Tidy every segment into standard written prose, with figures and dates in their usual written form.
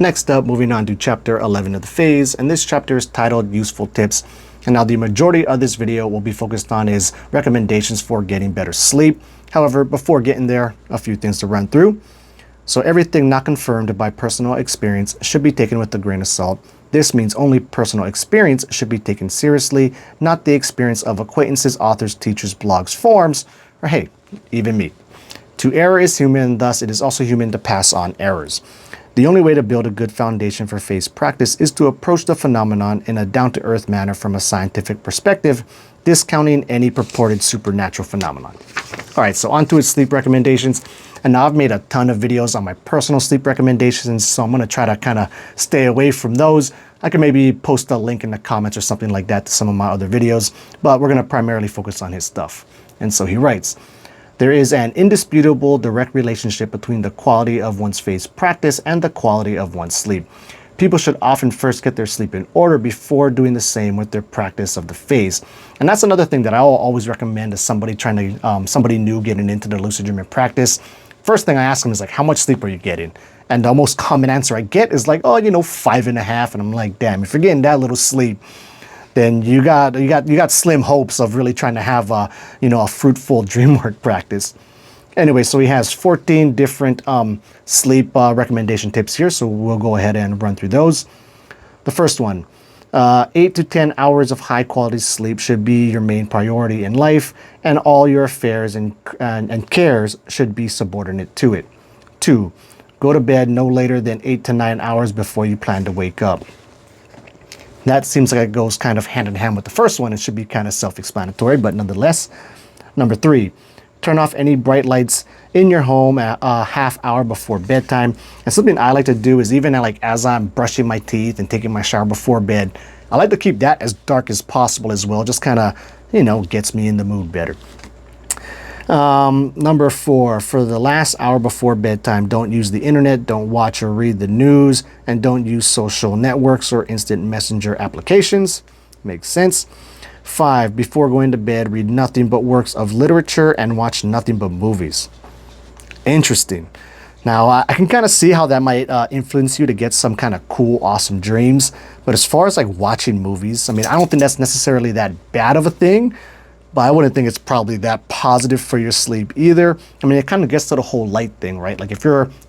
Next up, moving on to chapter 11 of the phase, and this chapter is titled Useful Tips. And now the majority of this video will be focused on is recommendations for getting better sleep. However, before getting there, a few things to run through. So everything not confirmed by personal experience should be taken with a grain of salt. This means only personal experience should be taken seriously, not the experience of acquaintances, authors, teachers, blogs, forums, or hey, even me. To err is human, thus it is also human to pass on errors. The only way to build a good foundation for phase practice is to approach the phenomenon in a down-to-earth manner from a scientific perspective, discounting any purported supernatural phenomenon. All right, so on to its sleep recommendations. And now I've made a ton of videos on my personal sleep recommendations, so I'm going to try to kind of stay away from those. I can maybe post a link in the comments or something like that to some of my other videos, but we're going to primarily focus on his stuff. And so he writes, there is an indisputable direct relationship between the quality of one's phase practice and the quality of one's sleep. People should often first get their sleep in order before doing the same with their practice of the phase. And that's another thing that I will always recommend to somebody trying to, somebody new getting into the lucid dreaming practice. First thing I ask them is like, how much sleep are you getting? And the most common answer I get is like, oh, 5.5. And I'm like, damn, if you're getting that little sleep, then you got slim hopes of really trying to have a fruitful dream work practice. Anyway, so he has 14 different sleep recommendation tips here, so we'll go ahead and run through those. The first one, 8 to 10 hours of high quality sleep should be your main priority in life, and all your affairs and cares should be subordinate to it. 2, go to bed no later than 8 to 9 hours before you plan to wake up. That seems like it goes kind of hand in hand with the first one. It should be kind of self-explanatory, but nonetheless. Number 3, turn off any bright lights in your home at a half hour before bedtime. And something I like to do is even as I'm brushing my teeth and taking my shower before bed, I like to keep that as dark as possible as well. Just kind of, gets me in the mood better. Number 4, for the last hour before bedtime, don't use the internet, don't watch or read the news, and don't use social networks or instant messenger applications. Makes sense. 5, before going to bed, read nothing but works of literature and watch nothing but movies. Interesting. Now, I can kind of see how that might influence you to get some kind of cool, awesome dreams. But as far as watching movies, I don't think that's necessarily that bad of a thing. But I wouldn't think it's probably that positive for your sleep either. It kind of gets to the whole light thing, right?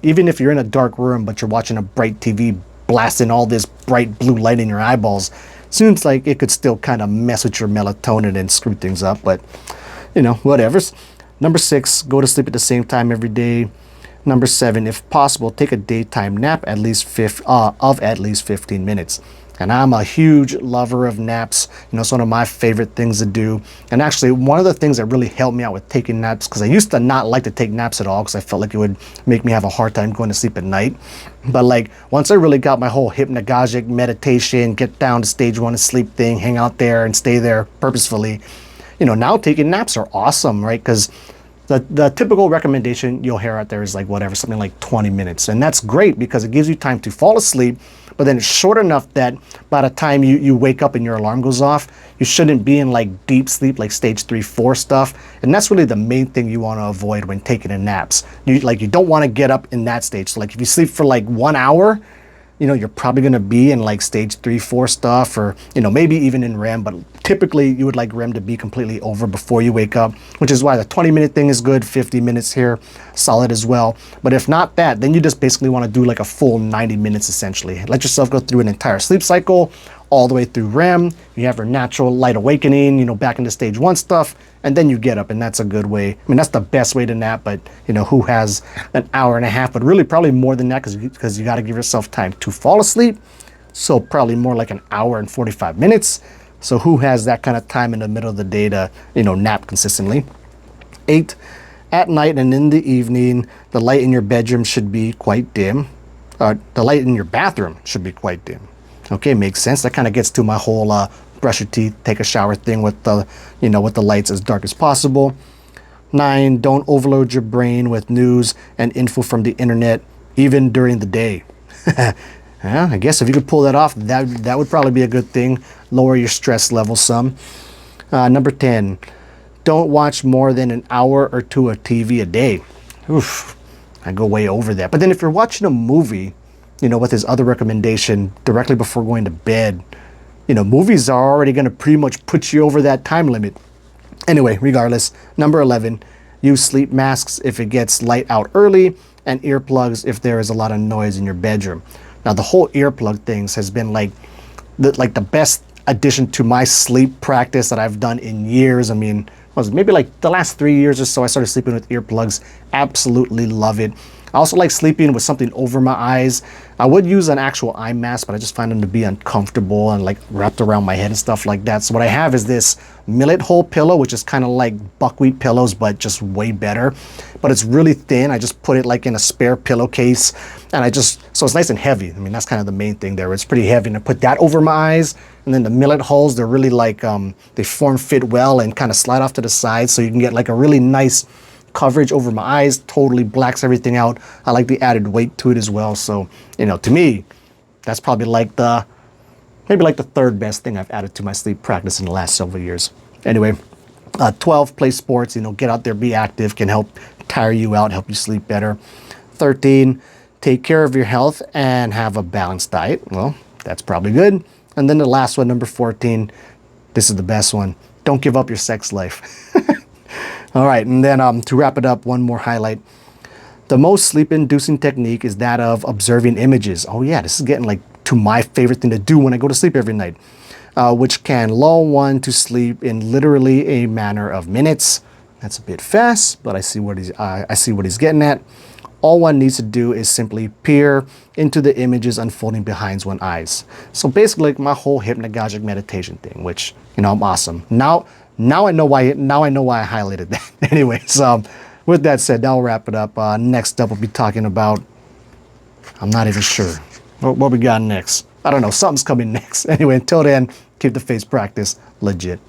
Even if you're in a dark room, but you're watching a bright TV blasting all this bright blue light in your eyeballs, seems like it could still kind of mess with your melatonin and screw things up, but whatevers. Number 6, go to sleep at the same time every day. Number 7, if possible, take a daytime nap of at least 15 minutes. And I'm a huge lover of naps. It's one of my favorite things to do. And actually, one of the things that really helped me out with taking naps, because I used to not like to take naps at all because I felt like it would make me have a hard time going to sleep at night. But once I really got my whole hypnagogic meditation, get down to stage 1 of sleep thing, hang out there and stay there purposefully, now taking naps are awesome, right? Because the typical recommendation you'll hear out there is something like 20 minutes. And that's great because it gives you time to fall asleep, but then it's short enough that by the time you wake up and your alarm goes off, you shouldn't be in deep sleep, stage 3, 4 stuff. And that's really the main thing you want to avoid when taking a naps. You don't want to get up in that stage. So if you sleep for 1 hour, you're probably going to be in stage 3, 4 stuff, or maybe even in REM, but typically you would like REM to be completely over before you wake up, which is why the 20-minute thing is good. 50 minutes here, solid as well. But if not that, then you just basically want to do a full 90 minutes essentially. Let yourself go through an entire sleep cycle all the way through REM. You have your natural light awakening, back into stage 1 stuff, and then you get up, and that's a good way. That's the best way to nap, but who has an hour and a half, but really probably more than that because you got to give yourself time to fall asleep. So probably more like an hour and 45 minutes. So who has that kind of time in the middle of the day to, nap consistently? 8, at night and in the evening, the light in your bedroom should be quite dim. The light in your bathroom should be quite dim. Okay, makes sense. That kind of gets to my whole brush your teeth, take a shower thing with the, with the lights as dark as possible. 9, don't overload your brain with news and info from the internet, even during the day. Yeah, I guess if you could pull that off, that would probably be a good thing. Lower your stress level some. Number 10, don't watch more than an hour or 2 of TV a day. Oof, I go way over that. But then if you're watching a movie, with his other recommendation directly before going to bed. Movies are already going to pretty much put you over that time limit. Anyway, regardless, number 11, use sleep masks if it gets light out early, and earplugs if there is a lot of noise in your bedroom. Now, the whole earplug things has been like the best addition to my sleep practice that I've done in years. I mean, was maybe like the last 3 years or so I started sleeping with earplugs. Absolutely love it. I also like sleeping with something over my eyes. I would use an actual eye mask, but I just find them to be uncomfortable and like wrapped around my head and stuff like that. So what I have is this millet hole pillow, which is kind of like buckwheat pillows, but just way better. But it's really thin. I just put it like in a spare pillowcase, and so it's nice and heavy. I mean, that's kind of the main thing there. It's pretty heavy, and I put that over my eyes. And then the millet holes, they're really like, they fit well and kind of slide off to the side, so you can get like a really nice coverage over my eyes. Totally blacks everything out. I like the added weight to it as well. So, to me, that's probably like maybe the third best thing I've added to my sleep practice in the last several years. Anyway, 12, play sports. Get out there, be active, can help tire you out, help you sleep better. 13, take care of your health and have a balanced diet. Well, that's probably good. And then the last one, number 14, this is the best one. Don't give up your sex life. All right, and then to wrap it up, one more highlight. The most sleep-inducing technique is that of observing images. Oh yeah, this is getting like to my favorite thing to do when I go to sleep every night, which can lull one to sleep in literally a matter of minutes. That's a bit fast, but I see what he's getting at. All one needs to do is simply peer into the images unfolding behind one's eyes. So basically, like my whole hypnagogic meditation thing, which I'm awesome. Now I know why I highlighted that. Anyway, so with that said, that'll wrap it up. Next up, we'll be talking about, I'm not even sure what we got next. I don't know, something's coming next. Anyway, until then, keep the face practice legit.